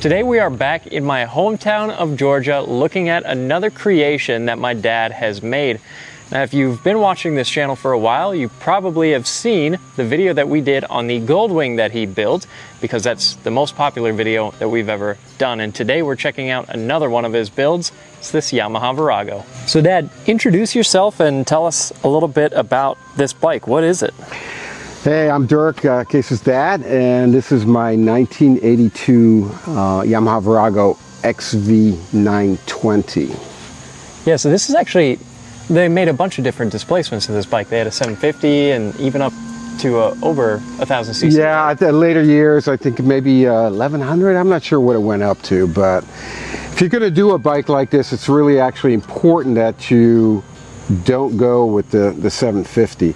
Today we are back in my hometown of Georgia looking at another creation that my dad has made. Now if you've been watching this channel for a while, you probably have seen the video that we did on the Goldwing that he built, because that's the most popular video that we've ever done. And today we're checking out another one of his builds. It's this Yamaha Virago. So Dad, introduce yourself and tell us a little bit about this bike. What is it? Hey, I'm Dirk, Case's dad, and this is my 1982 Yamaha Virago XV920. Yeah, so this is actually, they made a bunch of different displacements to this bike. They had a 750 and even up to over 1,000 cc. Yeah, at the later years, I think maybe 1,100. I'm not sure what it went up to, but if you're going to do a bike like this, it's really actually important that you don't go with the 750.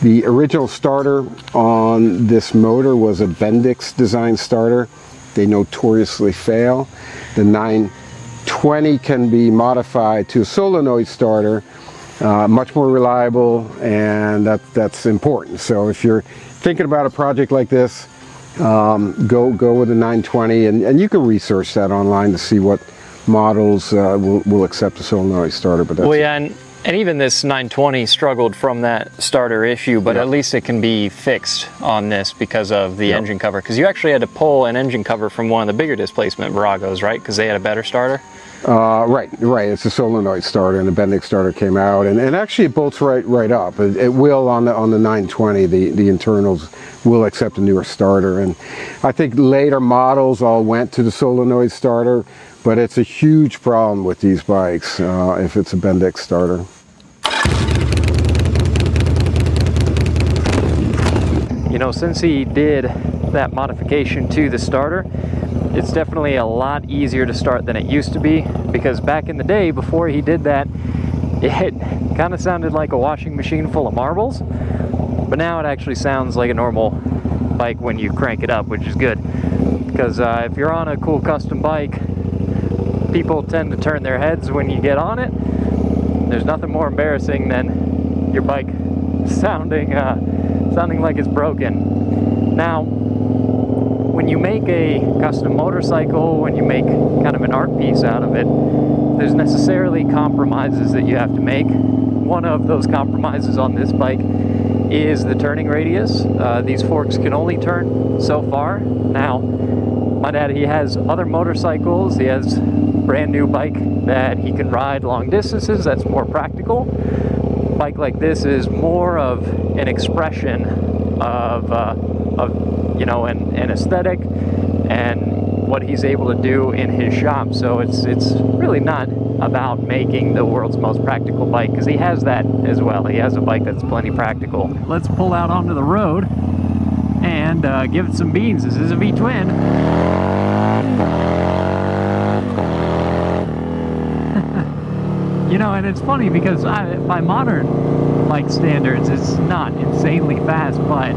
The original starter on this motor was a Bendix design starter. They notoriously fail. The 920 can be modified to a solenoid starter, much more reliable, and that's important. So if you're thinking about a project like this, go with a 920, and you can research that online to see what models will accept a solenoid starter. But that's And even this 920 struggled from that starter issue, but at least it can be fixed on this because of the engine cover. Because you actually had to pull an engine cover from one of the bigger displacement Viragos, right? Because they had a better starter? Right. It's a solenoid starter, and the Bendix starter came out, and actually it bolts right up. It will on the 920. The internals will accept a newer starter, and I think later models all went to the solenoid starter, but it's a huge problem with these bikes if it's a Bendix starter. You know, since he did that modification to the starter, it's definitely a lot easier to start than it used to be, because back in the day, before he did that, it kind of sounded like a washing machine full of marbles, but now it actually sounds like a normal bike when you crank it up, which is good. Because if you're on a cool custom bike, people tend to turn their heads when you get on it. There's nothing more embarrassing than your bike sounding like it's broken. Now, when you make a custom motorcycle, when you make kind of an art piece out of it, there's necessarily compromises that you have to make. One of those compromises on this bike is the turning radius. These forks can only turn so far. Now, my dad, he has other motorcycles. He has a brand new bike that he can ride long distances. That's more practical. A bike like this is more of an expression of you know, an aesthetic and what he's able to do in his shop. So it's really not about making the world's most practical bike, because he has that as well. He has a bike that's plenty practical. Let's pull out onto the road and give it some beans. This is a V-twin. You know, and it's funny because by modern bike standards, it's not insanely fast, but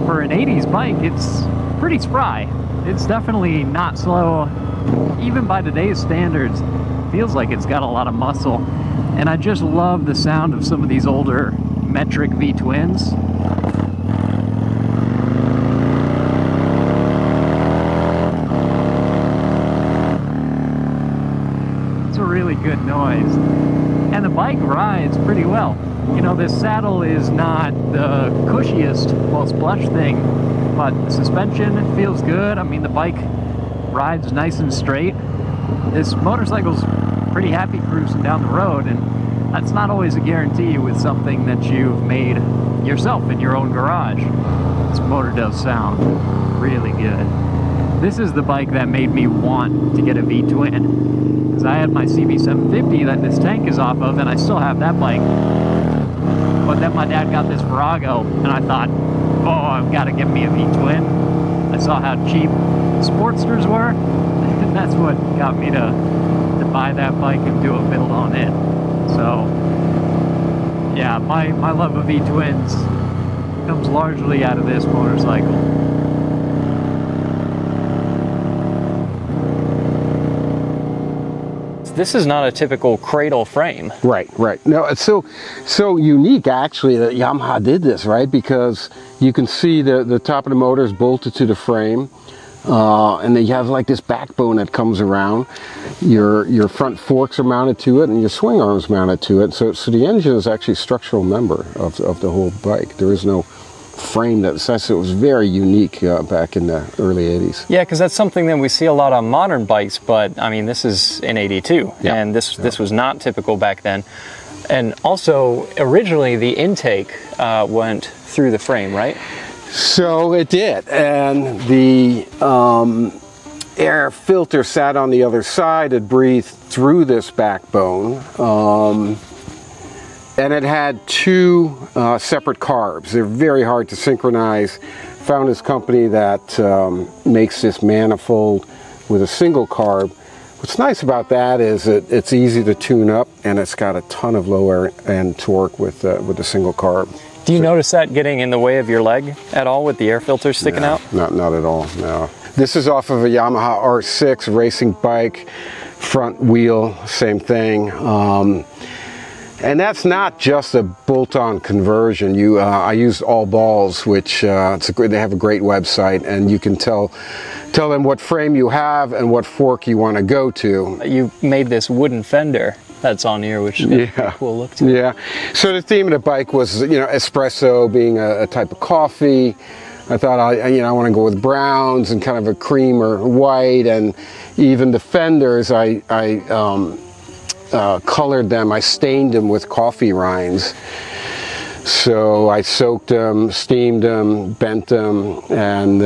for an 80s bike, it's pretty spry. It's definitely not slow. Even by today's standards, feels like it's got a lot of muscle. And I just love the sound of some of these older metric V-twins. Really good noise, and the bike rides pretty well. You know, this saddle is not the cushiest, most plush thing, but the suspension feels good. I mean, the bike rides nice and straight. This motorcycle's pretty happy cruising down the road, and that's not always a guarantee with something that you've made yourself in your own garage. This motor does sound really good. This is the bike that made me want to get a V-twin. I had my CB750 that this tank is off of, and I still have that bike. But then my dad got this Virago, and I thought, oh, I've got to get me a V-twin. I saw how cheap Sportsters were, and that's what got me to buy that bike and do a build on it. So, yeah, my love of V-twins comes largely out of this motorcycle. This is not a typical cradle frame. Right. No, it's so unique actually that Yamaha did this, right? Because you can see the top of the motor is bolted to the frame. and then you have like this backbone that comes around. Your front forks are mounted to it, and your swing arms mounted to it. So the engine is actually a structural member of the whole bike. There is no frame that says. It was very unique back in the early 80s. Yeah, because that's something that we see a lot on modern bikes, but I mean, this is in 82, and this was not typical back then. And also, originally the intake went through the frame, right? So it did, and the air filter sat on the other side. It breathed through this backbone, and it had two separate carbs. They're very hard to synchronize. Found this company that makes this manifold with a single carb. What's nice about that is it's easy to tune up, and it's got a ton of low end torque with the single carb. Do you notice that getting in the way of your leg at all with the air filter sticking out? Not at all, no. This is off of a Yamaha R6 racing bike, front wheel, same thing. And that's not just a bolt-on conversion. I used All Balls, which they have a great website, and you can tell them what frame you have and what fork you want to go to. You made this wooden fender that's on here, which is a cool look to it. Yeah. So the theme of the bike was, espresso being a type of coffee. I thought I want to go with browns and kind of a cream or white, and even the fenders I colored them. I stained them with coffee rinds. So I soaked them, steamed them, bent them, and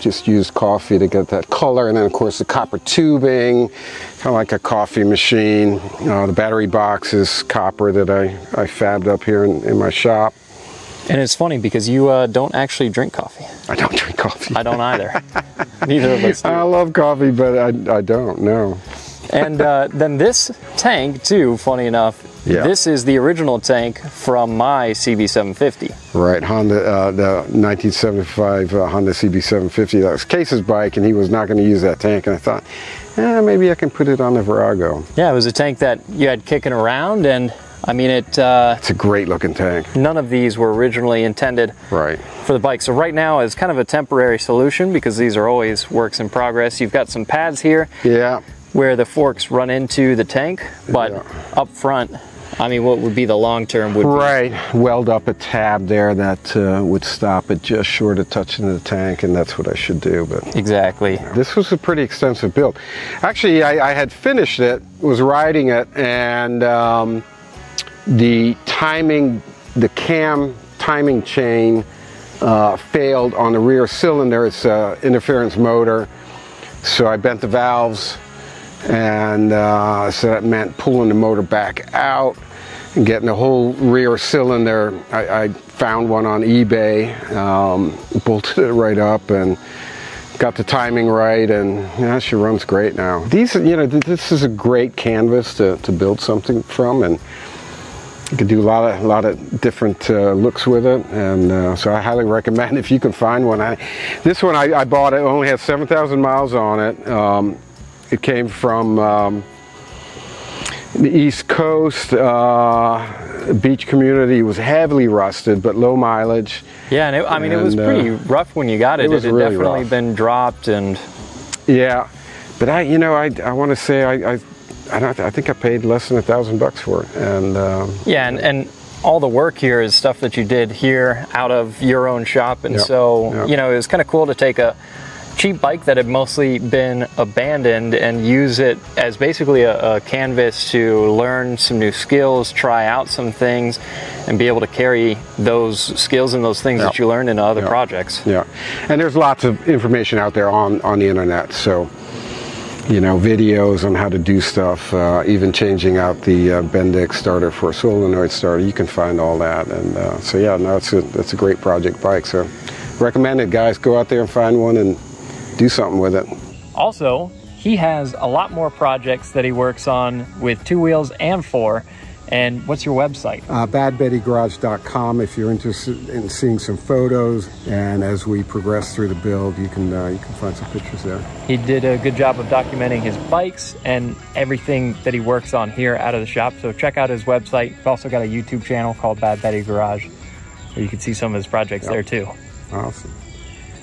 just used coffee to get that color. And then of course the copper tubing, kind of like a coffee machine. The battery box is copper that I fabbed up here in my shop. And it's funny because you don't actually drink coffee. I don't drink coffee. I don't either. Neither of us do. I love coffee, but I don't, no. And then this tank too, funny enough, this is the original tank from my CB750. Right, Honda, the 1975 Honda CB750. That was Case's bike, and he was not going to use that tank. And I thought, maybe I can put it on the Virago. Yeah, it was a tank that you had kicking around, and I mean it's a great looking tank. None of these were originally intended for the bike. So right now is kind of a temporary solution because these are always works in progress. You've got some pads here. Yeah. Where the forks run into the tank, but up front, I mean, what would be the long term would be? Weld up a tab there that would stop it just short of touching the tank, and that's what I should do. But exactly. This was a pretty extensive build. Actually, I had finished it, was riding it, and the cam timing chain failed on the rear cylinder. It's an interference motor, so I bent the valves. And so that meant pulling the motor back out and getting the whole rear cylinder. I found one on eBay, bolted it right up and got the timing right, and she runs great now. This is a great canvas to build something from, and you can do a lot of different looks with it, and so I highly recommend if you can find one. This one I bought, it only has 7,000 miles on it. It came from the East Coast. Beach community. Was heavily rusted, but low mileage. Yeah, and it was pretty rough when you got it. It had really definitely been dropped, and yeah. But I want to say I think I paid less than $1,000 for it, and yeah, and all the work here is stuff that you did here out of your own shop, and so it was kind of cool to take a cheap bike that had mostly been abandoned and use it as basically a canvas to learn some new skills, try out some things, and be able to carry those skills and those things that you learned into other projects. Yeah, and there's lots of information out there on the internet, so videos on how to do stuff, even changing out the Bendix starter for a solenoid starter. You can find all that, and so yeah, no, it's a great project bike. So recommend it, guys. Go out there and find one and do something with it. Also, he has a lot more projects that he works on with 2 wheels and 4. And what's your website? badbettygarage.com if you're interested in seeing some photos, and as we progress through the build, you can find some pictures there. He did a good job of documenting his bikes and everything that he works on here out of the shop, so check out his website. He's also got a YouTube channel called Bad Betty Garage, where you can see some of his projects there too. Awesome.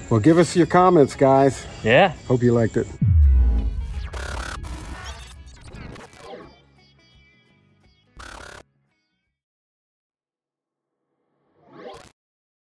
Well, give us your comments, guys. Yeah. Hope you liked it.